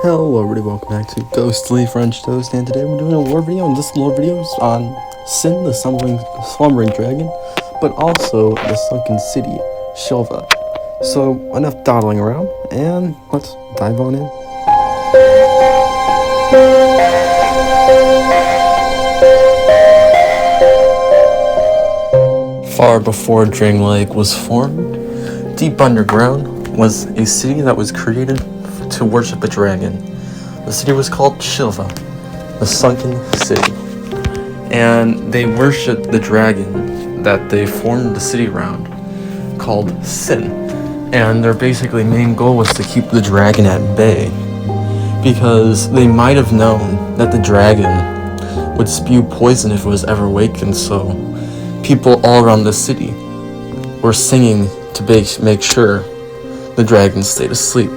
Hello everybody, welcome back to Ghostly French Toast, and today we're doing a lore video, and this lore video is on Sinh, the slumbering dragon, but also the sunken city, Shilva. So, enough dawdling around, and let's dive on in. Far before Drang Lake was formed, deep underground was a city that was created to worship a dragon. The city was called Shilva, the sunken city. And they worshipped the dragon that they formed the city around, called Sinh. And their basically main goal was to keep the dragon at bay, because they might have known that the dragon would spew poison if it was ever awakened, so people all around the city were singing to make sure the dragon stayed asleep.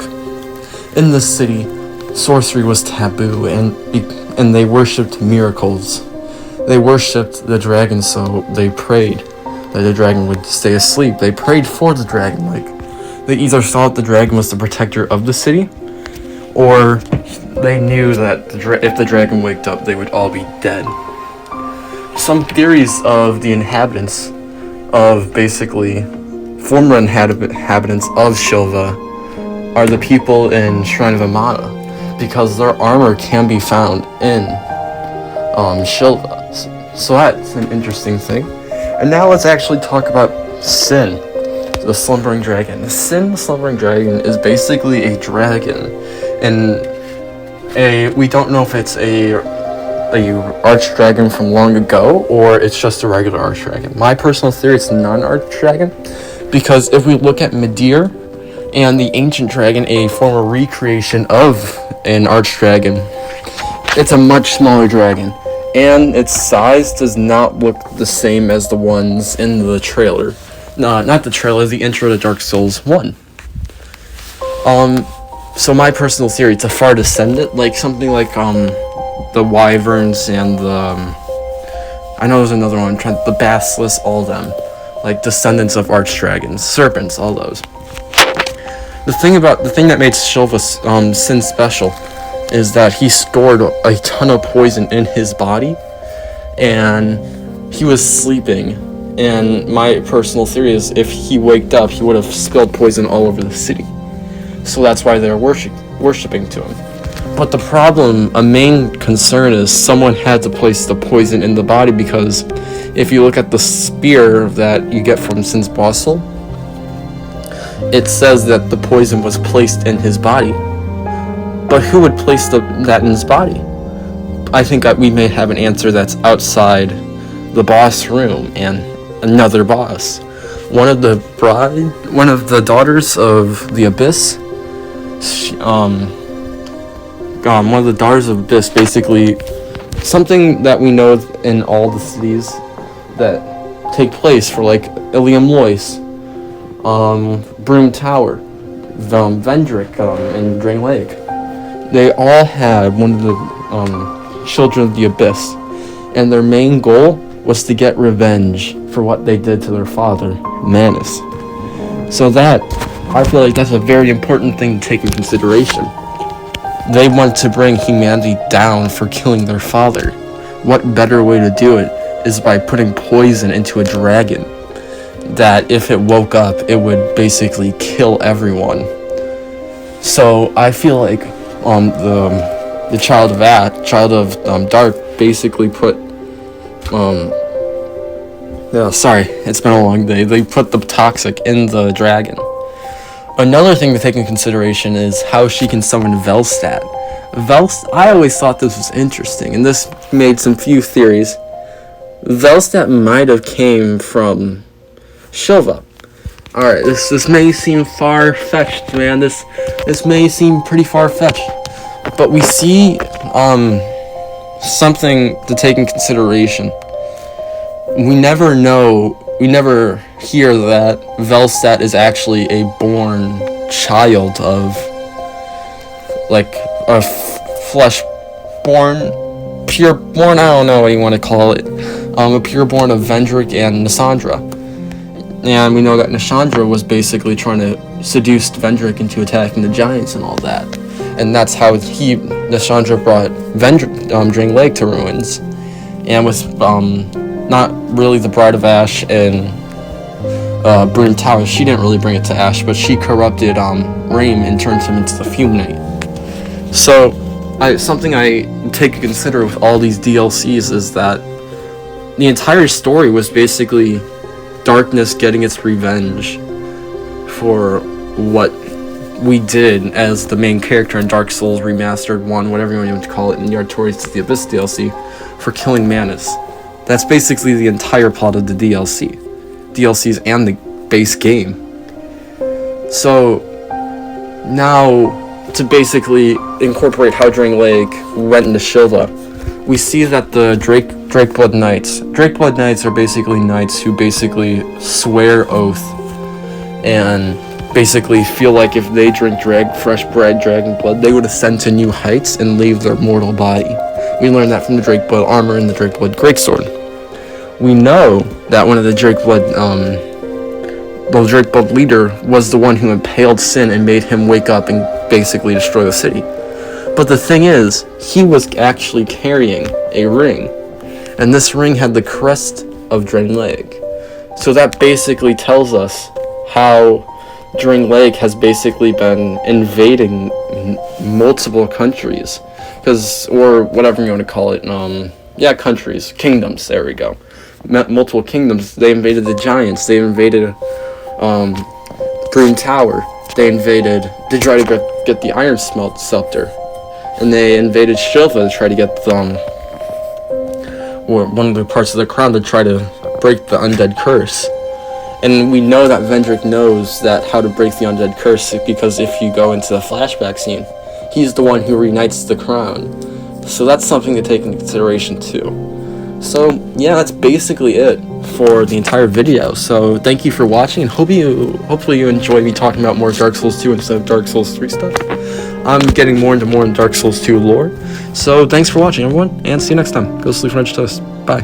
In the city, sorcery was taboo, and they worshipped miracles. They worshipped the dragon, so they prayed that the dragon would stay asleep. They prayed for the dragon, they either thought the dragon was the protector of the city, or they knew that if the dragon waked up, they would all be dead. Some theories of the inhabitants of former inhabitants of Shilva are the people in Shrine of Amana, because their armor can be found in Shilva. So that's an interesting thing. And now let's actually talk about Sinh, the slumbering dragon. Sinh, the slumbering dragon, is basically a dragon, and we don't know if it's a arch dragon from long ago, or it's just a regular arch dragon. My personal theory, it's not an arch dragon, because if we look at Medir and the ancient dragon, a former recreation of an arch dragon, it's a much smaller dragon, and its size does not look the same as the ones in the trailer. No, not the trailer, the intro to Darksouls 1. So my personal theory, it's a far descendant, something like the wyverns and I know there's another one, the basilisks, all them, descendants of arch dragons, serpents, all those. The thing that made Shilva's Sinh special is that he stored a ton of poison in his body, and he was sleeping. And my personal theory is, if he waked up, he would have spilled poison all over the city. So that's why they're worshipping to him. But the problem, a main concern, is someone had to place the poison in the body, because if you look at the spear that you get from Sin's Bossel, it says that the poison was placed in his body. But who would place that in his body? I think that we may have an answer that's outside the boss room and another boss. One of the daughters of the Abyss, one of the daughters of Abyss, basically something that we know in all the cities that take place for Ilium Lois, Broom Tower, Vendrick, and Drang Lake. They all had one of the children of the Abyss, and their main goal was to get revenge for what they did to their father, Manus. So I feel like that's a very important thing to take in consideration. They want to bring humanity down for killing their father. What better way to do it is by putting poison into a dragon that, if it woke up, it would basically kill everyone. So I feel like the child of Dark basically put sorry, it's been a long day. They put the toxic in the dragon. Another thing to take in consideration is how she can summon Velstad. I always thought this was interesting, and this made some few theories. Velstad might have came from Shilva. Alright, this may seem far-fetched, man. This may seem pretty far-fetched. But we see something to take in consideration. We never hear that Velstad is actually a born child of a pureborn, I don't know what you want to call it, a pureborn of Vendrick and Nashandra. And we know that Nashandra was basically trying to seduce Vendrick into attacking the giants and all that. and that's how Nashandra brought Drang Lake to ruins, and was not really the Bride of Ash and Bryn Tower. She didn't really bring it to Ash, but she corrupted Raim and turned him into the Fume Knight. So something I take to consider with all these DLCs is that the entire story was basically darkness getting its revenge for what we did as the main character in Dark Souls Remastered 1, whatever you want to call it, in Yartori's to the Abyss DLC, for killing Manus. That's basically the entire plot of the DLCs and the base game. So now, to basically incorporate how Drang Lake went into Shilva, we see that the Drakeblood Knights are basically knights who basically swear oath and basically feel like if they drink fresh bred dragon blood, they would ascend to new heights and leave their mortal body. We learned that from the Drakeblood armor and the Drakeblood greatsword. We know that one of the Drakeblood leader was the one who impaled Sin and made him wake up and basically destroy the city. But the thing is, he was actually carrying a ring, and this ring had the crest of Drang Lake. So that basically tells us how Drang Lake has basically been invading multiple countries, or whatever you want to call it, countries, kingdoms, there we go. Multiple kingdoms. They invaded the Giants, they invaded Green Tower, they tried to get the Iron Scepter, and they invaded Shilva to try to get one of the parts of the crown to try to break the undead curse. And we know that Vendrick knows how to break the undead curse, because if you go into the flashback scene, he's the one who reunites the crown. So that's something to take into consideration too. So yeah, that's basically it for the entire video. So thank you for watching, and hopefully you enjoy me talking about more Dark Souls 2 instead of Dark Souls 3 stuff. I'm getting more into Dark Souls 2 lore. So thanks for watching, everyone, and see you next time. Go sleep, French toast. Bye.